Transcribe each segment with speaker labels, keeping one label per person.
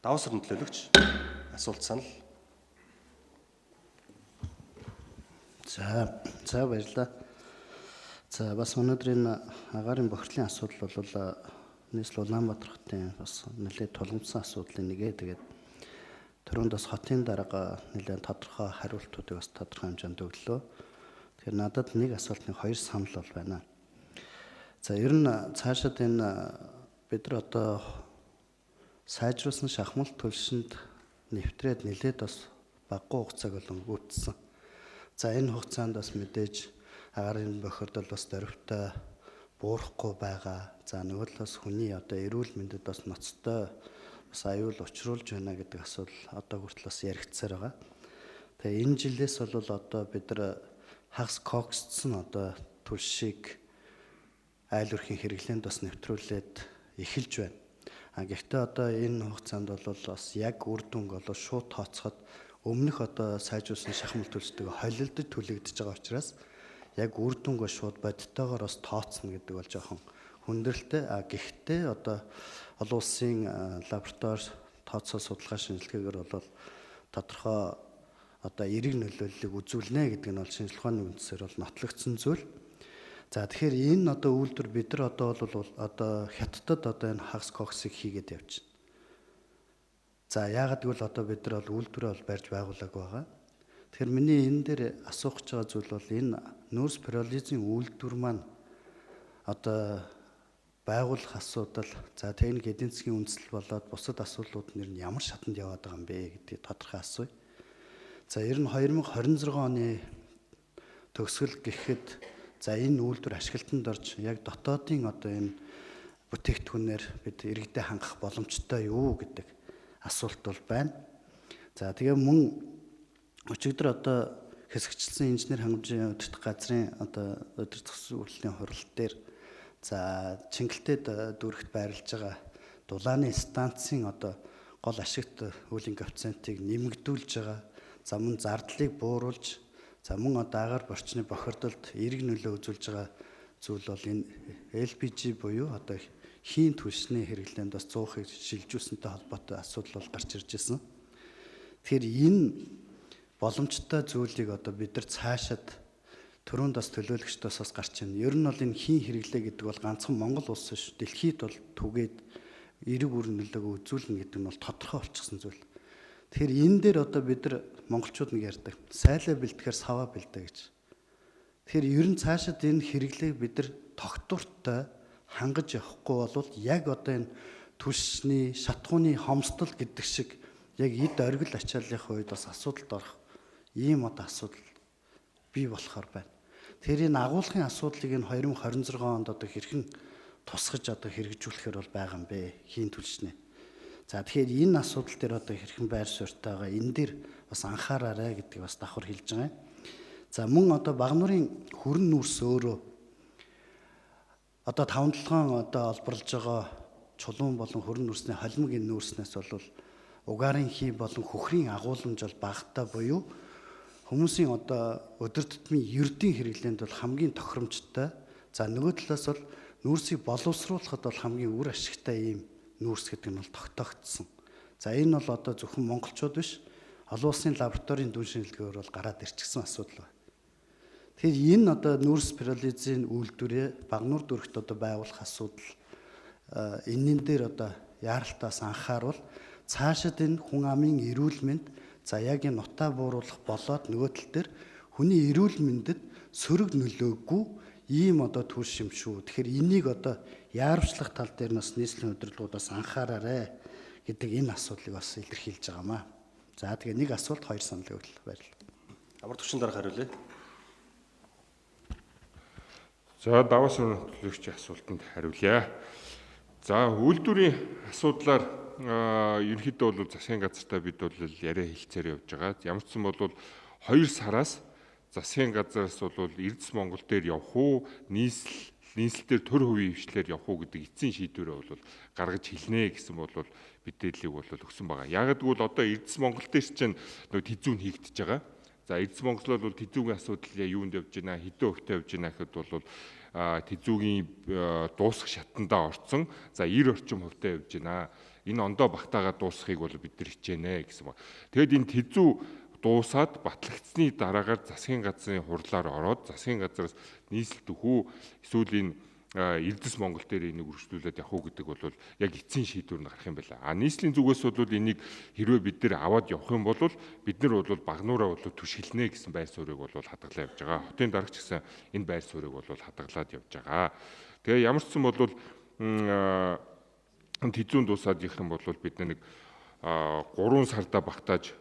Speaker 1: даваа сарын төлөөлөгч асуулт санал.
Speaker 2: За баярлалаа. За бас өнөөдрийн агаарын бохирлын асуудал бол нийслэл Улаанбаатар хотын бас нэлээд тулгымдсан асуудлын нэгэ. Тэгээд түрүүнд бас хотын дарга нэлээд тодорхой хариултуудыг бас тодорхой хэмжээнд өглөө. Тэгэхээр надад нэг асуултны хоёр санал бол байна. За ер нь цаашид энэ бид нар одоо сайжруулсан шахмал төлшөнд нэвтрээд нэлээд бас багагүй хугацааг бол өнгөрүүлсэн. За энэ хугацаанд бас мэдээж агаарын бохирдол бас дөрвтэй буурахгүй байгаа. За нөгөө талаас хүний одоо эрүүл мэндэд бас ноцтой бас аюул учруулж байна гэдэг асуудал одоо хүртэл бас яригдсаар байгаа. Тэгээ энэ жилээс бол одоо бид нар хагас коксдсон одоо төлшийг айл өрхийн хэрэглээнд бас нэвтрүүлээд эхэлж байна. Гэхдээ одоо энэ хугацаанд бол бас яг үр дүнг бол шууд тооцоход өмнөх одоо сайжруулсан шахмал төлсдөг холилдож түлэгдэж байгаа учраас яг үр дүнг шууд бодиттойгоор бас тооцно гэдэг бол жоохон хүндрэлтэй. Гэхдээ одоо олон улсын лаборатори тооцоо судалгаа шинжилгээгээр бол тодорхой одоо эерэг нөлөөллийг үзүүлнэ гэдэг нь бол шинжилгээ ухааны үндсээр бол нотлогдсон зүйл. За тэгэхээр энэ одоо үйлдвэр бид нар одоо бол одоо хятадд одоо энэ хагас коксыг хийгээд явчихна. За яагаад гэвэл одоо бид нар бол үйлдвэрээ бол барьж байгуулаагүй байгаа. Тэгэхээр миний энэ дээр асуух гэж байгаа зүйл бол энэ нүүрс пиролизын үйлдвэр маань одоо байгуулах асуудал, за техник эдийн засгийн үндэслэл болоод бусад асуудлууд нь ямар шатанд яваад байгаа юм бэ гэдгийг тодорхой асууя. За ер нь 2026 оны төгсгөл гэхэд за энэ үйлдвэр ашиглалтанд орж яг дотоодын одоо энэ бүтээгдэхүүнээр бид иргэдэд хангах боломжтой юу гэдэг асуулт бол байна. За тэгээ мөн өчигдөр одоо хэсэгчлсэн инженер хангамжийн удирдах газрын одоо өдөр зохицуулалтын хурал дээр за Чингэлтэд дүүрэгт байрлаж байгаа дулааны станцын одоо гол ашигт үеийн коэффициентийг нэмэгдүүлж байгаа. За мөн зардлыг бууруулж, за мөн одоо агаар борчны бохирдолд эерэг нөлөө үзүүлж байгаа зүйл бол энэ LPG буюу одоо хийн түлшний хэрэглээнд бас 100%-ыг шилжүүлсэнтэй холбоотой асуудал бол гарч ирж байсан. Тэгэхээр энэ боломжтой зүйлийг одоо бид нар цаашаад түрүүнд бас төлөөлөгчдөөс бас гарч байна. Ер нь бол энэ хийн хэрэглээ гэдэг бол ганцхан Монгол улс биш, дэлхийд бол түгээд эерэг үр нөлөөгөө үзүүлнэ гэдэг нь бол тодорхой болчихсон зүйл. Тэгэхээр энэ дээр одоо бид нар монголчууд нэг ярьдаг. Сайлаа бэлтгэхээр саваа бэлдэ гэж. Тэгэхээр ер нь цаашаад энэ хэрэглээг бид нар тогтвортой хангаж явахгүй бол яг одоо энэ түлшний шатхууны хомсдол гэдэг шиг яг эд оргил ачааллын үед бас асуудалд орох ийм одоо асуудал бий болохоор байна. Тэгэхээр энэ агуулгын асуудлыг энэ 2026 онд одоо хэрхэн тусгаж одоо хэрэгжүүлэхээр бол байгаа юм бэ хийн түлшнээ. За тэгэхээр энэ асуудал дээр одоо хэрхэн байр суурьтай байгаа энэ дээр бас анхаараарай гэдгийг бас давхар хэлж байгаа юм. За мөн одоо Багнуурын хүрэн нүүрс өөрөө одоо 5-7 одоо олборлож байгаа чулуун болон хүрэн нүүрсний холимгийн нүүрснээс бол угаарын хий болон хөхрийн агуулмж бол багтаа буюу хүмүүсийн одоо өдөр тутмын ердийн хэрэглээнд бол хамгийн тохиромжтой. За нөгөө талаас бол нүүрсийг боловсруулахад бол хамгийн үр ашигтай ийм нүүрс гэдэг нь бол тогтоогдсон. За энэ бол одоо зөвхөн монголчууд биш, олон улсын лабораторийн дүн шинжилгээгээр бол гараад ирчихсэн асуудал байна. Тэгэхээр энэ одоо нүүрс пиролизын үйлдвэрээ Багнуур дүүрэгт одоо байгуулах асуудал энэн дээр одоо яаралтаас анхаарвал цаашид энэ хүн амын эрүүл мэнд за яг энэ нутаа бууруулах болоод нөгөө тал дээр хүний эрүүл мэндэд сөрөг нөлөөгүй ийм одоо түлш юм шүү. Тэгэхээр энийг одоо яарвчлах тал дээр нас нийслэлийн удирдлагуудаас анхаараарай гэдэг энэ асуудлыг бас илэрхийлж байгаамаа. За тэгээ нэг асуулт хоёр саналын өгөл баярлалаа.
Speaker 1: Амар төвчин дарга хариулъя.
Speaker 3: За даваа сарын төлөөлөгчийн асуултанд хариулъя. За үйлдвэрийн асуудлаар ерөнхийдөө бол засгийн газартаа бид бол яриа хэлцээр явж байгаа. Ямар ч юм бол 2 сараас засгийн газраас бол Эрдэс Монгол дээр явах уу, нийслэлээр төр хувийн хвшлэр явах уу гэдэг эцсийн шийдвэрээ бол гаргаж хэлнэ гэсэн бол мэдээллийг бол өгсөн байгаа. Яг гэвэл одоо Эрдэс Монгол дээр чинь тэзүүн хийгдэж байгаа. За Эрдэс Монгол бол тэзүүгийн асуудал юунд явж байна, хэдэн хувьтай явж байна гэхэд бол тэзүүгийн дуусах шатандаа орсон. За 90 орчим хувьтай явж байна. энэ ондоо багтаагаа дуусгахыг бол бид нар хичээнэ гэсэн ба. Тэгэд энэ тэзүү дуусаад батлагдсны дараагаар засгийн газрын хурлаар ороод засгийн газраас нийслэлт өгөө эсвэл энэ Эрдэс Монгол дээр энийг үргэлжлүүлээд явах уу гэдэг бол яг эцсийн шийдвэр нь гарах юм байна. Нийслэлийн зүгээс бол энийг хэрвээ бид нар аваад явах юм бол бид нар бол багнуураа бол түшгэлнэ гэсэн байр суурийг бол хадгалаад явж байгаа. Хотын дарагч гэсэн энэ байр суурийг бол хадгалаад явж байгаа. Тэгээ ямар ч юм бол тэзүүн дуусаад ирэх юм бол бид нэг 3 сарда багтааж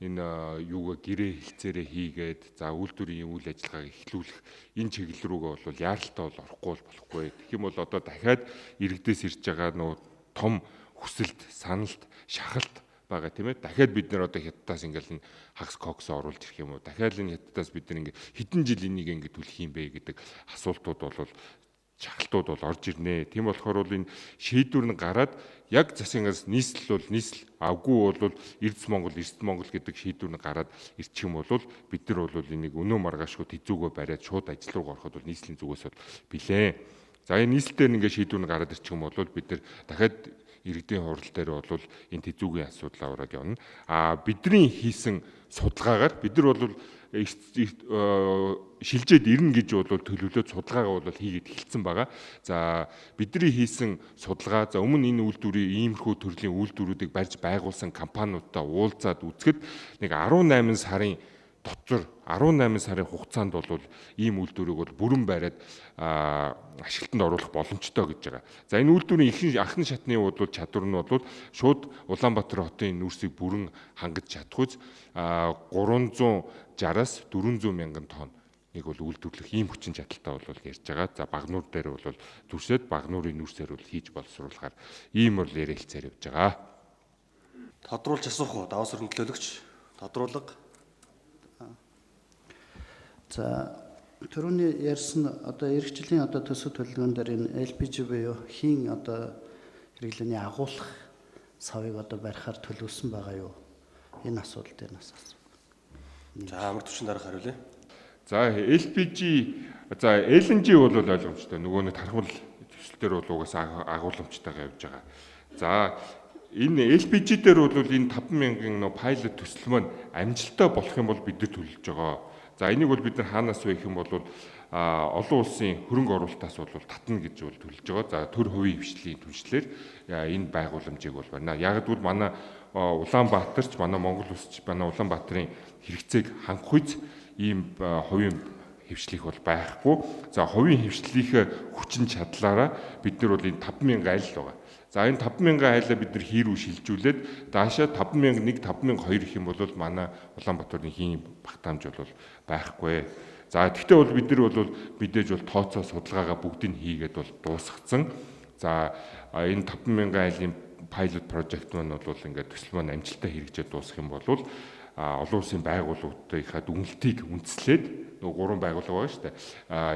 Speaker 3: энэ юугаа гэрээ хэлцээрээ хийгээд за үйлдвэрийн үйл ажиллагааг эхлүүлэх энэ чиглэл рүүгээ бол яаралтай бол орохгүй болохгүй. Тэгэх юм бол одоо дахиад иргэдээс ирж байгаа нөө том хүсэлт, саналт, шахалт байгаа тийм ээ. Дахиад бид нэр одоо хятадаас ингээл хагас кокс оруулж ирэх юм уу? Дахиад энэ хятадаас бид нар ингээ хэдэн жил энийг ингээ түлхэх юм бэ гэдэг асуултууд бол шахалтууд бол орж ирнэ. Тийм болохоор бол энэ шийдвэр нь гараад яг засгийн газраас нийслэл бол нийслэл авгүй бол Эрдэс Монгол гэдэг шийдвэр нь гараад ирчих юм бол бид нар бол энийг өнөө маргаашгүй тэзүүгөө бариад шууд ажил руу ороход бол нийслэлийн зүгээс бол билээ. За энэ нийслэлээр ингээ шийдвэр нь гараад ирчих юм бол бид нар дахиад иргэдийн хурал дээр бол энэ тэзүүгийн асуудлаа ураад явна. Бидний хийсэн судалгаагаар бид нар бол шилжээд ирнэ гэж бол төлөвлөд судалгаагаа бол хийгээд эхэлсэн байгаа. За бидний хийсэн судалгаа за өмнө энэ үйлдвэрийн иймэрхүү төрлийн үйлдвэрүүдийг барьж байгуулсан компаниудтай уулзаад үзэхэд нэг 18 сарын дотор 18 сарын хугацаанд бол ийм үйлдвэрийг бол бүрэн бариад ашиглалтанд оруулах боломжтой гэж байгаа. За энэ үйлдвэрийн анхны шатны чадвар нь бол шууд Улаанбаатар хотын нүүрсийг бүрэн хангаж чадхуйц 360-аас 400 мянган тонн нэг бол үйлдвэрлэх ийм хүчин чадалтай бол ярьж байгаа. За багнуур дээр бол зүрсэд багнуурын нүүрсээр бол хийж боловсруулахаар ийм бол яриа хэлцээр явж байгаа.
Speaker 1: Тодруулж асуух уу? Даваа сөрөг төлөвлөгч тодруулга.
Speaker 2: За түрүүний ярьсан одоо эх жилийн одоо төсөв төлөвлөгөөн дээр энэ LPG буюу хийн одоо хэрэглээний агуулах савыг одоо барихаар төлөвлөсөн байгаа юу? Энэ асуудал дээр нас асуу.
Speaker 1: За амар төвчин дараах хариулъя.
Speaker 3: За LPG за LNG бол ойлгомжтой. Нөгөө нэг тархвал төсөл дээр бол угаасаа агуулмжтайгаа явж байгаа. За энэ LPG дээр бол энэ 50000 нөө пайлот төсөл маань амжилттай болох юм бол бид нар төлөж байгаа. За энийг бол бид нар хаанаас вэ гэх юм бол олон улсын хөрөнгө оруулалтаас бол татна гэж бол төлж байгаа. За төр хувийн хвшлийн түншлэр энэ байгууламжийг бол байна. Яг гэвэл манай Улаанбаатарч манай Монгол улсч манай Улаанбаатарын хэрэгцээг хангах үйс ийм хувийн хвшлих бол байхгүй. За хувийн хвшлийнхээ хүчин чадлаараа бид нар бол энэ 50000 айл байгаа. За энэ 50000 айлаа бид нар хийрүү шилжүүлээд даашаа 50001 50002 гэх юм бол манай Улаанбаатарын хийн багтаамж бол байхгүй. За тэгтээ бол бид нар бол мэдээж бол тооцоо судалгаагаа бүгдийг хийгээд бол дуусгацсан. За энэ 50000 айлын pilot project маань бол ингээд төсөл маань амжилттай хэрэгжиж дуусгах юм бол олон улсын байгууллагуудынхаа дүнэлтийг үндэслээд нөгөө 3 байгууллага байгаа шүү дээ.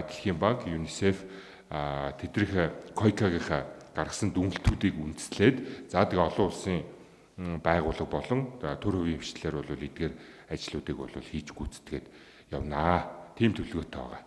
Speaker 3: Дэлхийн банк, UNICEF, тэднийхээ койкагийнхаа гаргасан дүнэлтүүдийг үндэслээд за тэгээ олон улсын байгууллага болон төр хувийн хвшлэлээр бол эдгээр ажлуудыг бол хийж гүйцэтгээд явнаа. Тийм төлөвлөгөөтэй байгаа.